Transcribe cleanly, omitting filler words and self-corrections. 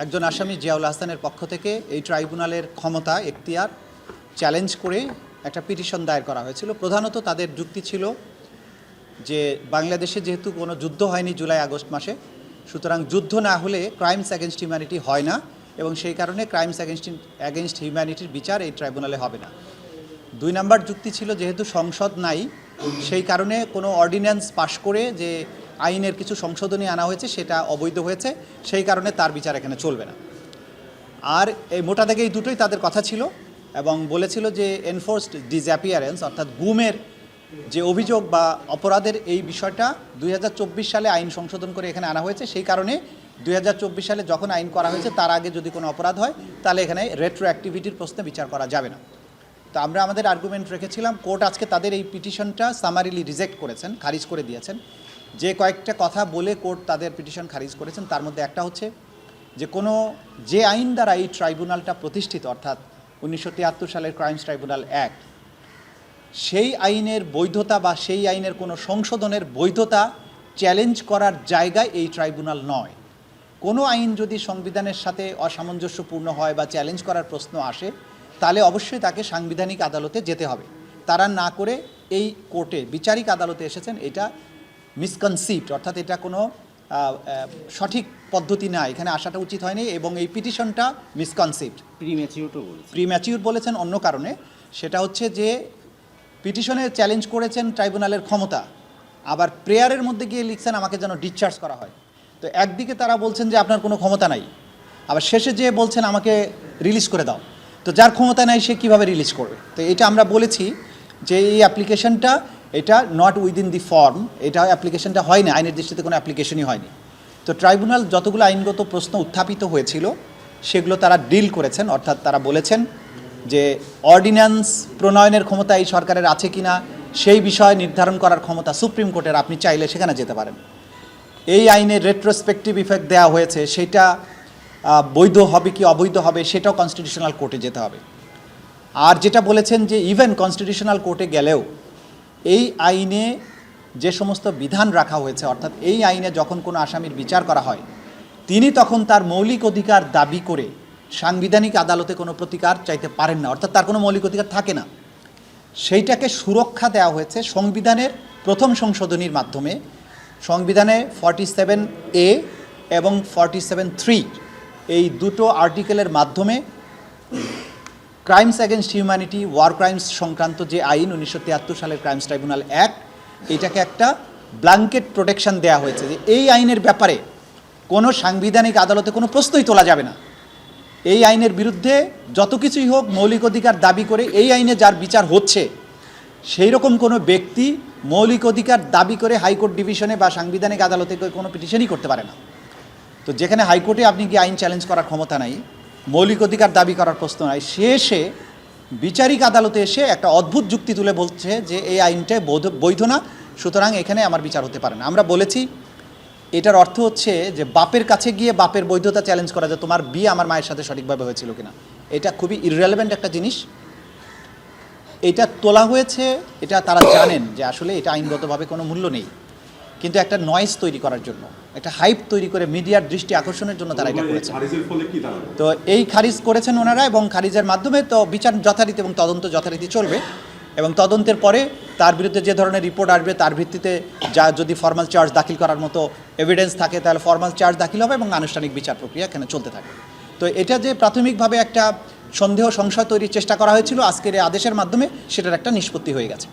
একজন আসামি জিয়াউল হাসানের পক্ষ থেকে এই ট্রাইব্যুনালের ক্ষমতা এখতিয়ার চ্যালেঞ্জ করে একটা পিটিশন দায়ের করা হয়েছিল। প্রধানত তাদের যুক্তি ছিল যে বাংলাদেশে যেহেতু কোনো যুদ্ধ হয়নি জুলাই আগস্ট মাসে, সুতরাং যুদ্ধ না হলে ক্রাইমস অ্যাগেনস্ট হিউম্যানিটি হয় না এবং সেই কারণে ক্রাইমস অ্যাগেনস্ট হিউম্যানিটির বিচার এই ট্রাইব্যুনালে হবে না। 2 নম্বর যুক্তি ছিল যেহেতু সংসদ নাই, সেই কারণে কোনো অর্ডিন্যান্স পাশ করে যে আইনের কিছু সংশোধনী আনা হয়েছে সেটা অবৈধ হয়েছে, সেই কারণে তার বিচার এখানে চলবে না। আর এই মোটা দাগে এই দুটোই তাদের কথা ছিল এবং বলেছিল যে এনফোর্সড ডিসঅ্যাপিয়ারেন্স অর্থাৎ গুমের যে অভিযোগ বা অপরাধের এই বিষয়টা 2024 সালে আইন সংশোধন করে এখানে আনা হয়েছে, সেই কারণে 2024 সালে যখন আইন করা হয়েছে তার আগে যদি কোনো অপরাধ হয় তাহলে এখানে রেট্রোঅ্যাক্টিভিটির প্রশ্নে বিচার করা যাবে না। তো আমরা আমাদের আর্গুমেন্ট রেখেছিলাম, কোর্ট আজকে তাদের এই পিটিশনটা সামারিলি রিজেক্ট করেছেন, খারিজ করে দিয়েছেন। যে কয়েকটা কথা বলে কোর্ট তাদের পিটিশন খারিজ করেছেন তার মধ্যে একটা হচ্ছে যে যে আইন দ্বারা এই ট্রাইব্যুনালটা প্রতিষ্ঠিত অর্থাৎ 1973 সালের ক্রাইমস ট্রাইব্যুনাল অ্যাক্ট, সেই আইনের বৈধতা বা সেই আইনের কোনো সংশোধনের বৈধতা চ্যালেঞ্জ করার জায়গায় এই ট্রাইব্যুনাল নয়। কোনো আইন যদি সংবিধানের সাথে অসামঞ্জস্যপূর্ণ হয় বা চ্যালেঞ্জ করার প্রশ্ন আসে তাহলে অবশ্যই তাকে সাংবিধানিক আদালতে যেতে হবে। তারা না করে এই কোর্টে বিচারিক আদালতে এসেছেন, এটা মিসকনসিপ্ট অর্থাৎ এটা কোনো সঠিক পদ্ধতি না, এখানে আসাটা উচিত হয়নি এবং এই পিটিশনটা মিসকনসিপ্ট। প্রিম্যাচিউর বলেছেন অন্য কারণে, সেটা হচ্ছে যে পিটিশনে চ্যালেঞ্জ করেছেন ট্রাইব্যুনালের ক্ষমতা, আবার প্রেয়ারের মধ্যে গিয়ে লিখছেন আমাকে যেন ডিসচার্জ করা হয়। তো একদিকে তারা বলছেন যে আপনার কোনো ক্ষমতা নাই, আবার শেষে যেয়ে বলছেন আমাকে রিলিজ করে দাও। তো যার ক্ষমতা নাই সে কীভাবে রিলিজ করবে? তো এটা আমরা বলেছি যে এই অ্যাপ্লিকেশনটা এটা নট উইদিন দি ফর্ম, এটা অ্যাপ্লিকেশনটা হয়নি, আইনের দৃষ্টিতে কোনো অ্যাপ্লিকেশনই হয়নি। তো ট্রাইব্যুনাল যতগুলো আইনগত প্রশ্ন উত্থাপিত হয়েছিল সেগুলো তারা ডিল করেছেন, অর্থাৎ তারা বলেছেন যে অর্ডিন্যান্স প্রণয়নের ক্ষমতা এই সরকারের আছে কি না সেই বিষয় নির্ধারণ করার ক্ষমতা সুপ্রিম কোর্টের, আপনি চাইলে সেখানে যেতে পারেন। এই আইনের রেট্রোস্পেক্টিভ ইফেক্ট দেওয়া হয়েছে সেটা বৈধ হবে কি অবৈধ হবে সেটাও কনস্টিটিউশনাল কোর্টে যেতে হবে। আর যেটা বলেছেন যে ইভেন কনস্টিটিউশনাল কোর্টে গেলেও এই আইনে যে সমস্ত বিধান রাখা হয়েছে, অর্থাৎ এই আইনে যখন কোনো আসামির বিচার করা হয় তিনি তখন তার মৌলিক অধিকার দাবি করে সাংবিধানিক আদালতে কোনো প্রতিকার চাইতে পারেন না, অর্থাৎ তার কোনো মৌলিক অধিকার থাকে না। সেইটাকে সুরক্ষা দেওয়া হয়েছে সংবিধানের প্রথম সংশোধনীর মাধ্যমে। সংবিধানে 47A এবং 47(3) এই দুটো আর্টিকেলের মাধ্যমে crimes against humanity, war crimes সংক্রান্ত যে আইন 1973 সালের ক্রাইমস ট্রাইব্যুনাল অ্যাক্ট, এটাকে একটা ব্ল্যাঙ্কেট প্রোটেকশন দেওয়া হয়েছে যে এই আইনের ব্যাপারে কোনো সাংবিধানিক আদালতে কোনো প্রশ্নই তোলা যাবে না। এই আইনের বিরুদ্ধে যত কিছুই হোক মৌলিক অধিকার দাবি করে এই আইনে যার বিচার হচ্ছে সেই রকম কোনো ব্যক্তি মৌলিক অধিকার দাবি করে হাইকোর্ট ডিভিশনে বা সাংবিধানিক আদালতে কোনো পিটিশনই করতে পারে না। তো যেখানে হাইকোর্টে আপনি কি আইন চ্যালেঞ্জ করার ক্ষমতা নাই, মৌলিক অধিকার দাবি করার প্রশ্ন নাই, সে বিচারিক আদালতে এসে একটা অদ্ভুত যুক্তি তুলে বলছে যে এই আইনটা বৈধ না, সুতরাং এখানে আমার বিচার হতে পারে না। আমরা বলেছি এটার অর্থ হচ্ছে যে বাপের কাছে গিয়ে বাপের বৈধতা চ্যালেঞ্জ করা যায়, তোমার বিয়ে আমার মায়ের সাথে সঠিকভাবে হয়েছিল কিনা। এটা খুবই ইররেলেভেন্ট একটা জিনিস। এটা তোলা হয়েছে, এটা তারা জানেন যে আসলে এটা আইনগতভাবে কোনো মূল্য নেই, কিন্তু একটা নয়েজ তৈরি করার জন্য, একটা হাইপ তৈরি করে মিডিয়ার দৃষ্টি আকর্ষণের জন্য তারা এটা করেছে। তো এই খারিজ করেছেন ওনারা এবং খারিজের মাধ্যমে তো বিচার যথারীতি এবং তদন্ত যথারীতি চলবে এবং তদন্তের পরে তার বিরুদ্ধে যে ধরনের রিপোর্ট আসবে তার ভিত্তিতে যদি ফর্মাল চার্জ দাখিল করার মতো এভিডেন্স থাকে তাহলে ফর্মাল চার্জ দাখিল হবে এবং আনুষ্ঠানিক বিচার প্রক্রিয়া এখানে চলতে থাকে। তো এটা যে প্রাথমিকভাবে একটা সন্দেহ সংশয় তৈরির চেষ্টা করা হয়েছিল, আজকের এই আদেশের মাধ্যমে সেটার একটা নিষ্পত্তি হয়ে গেছে।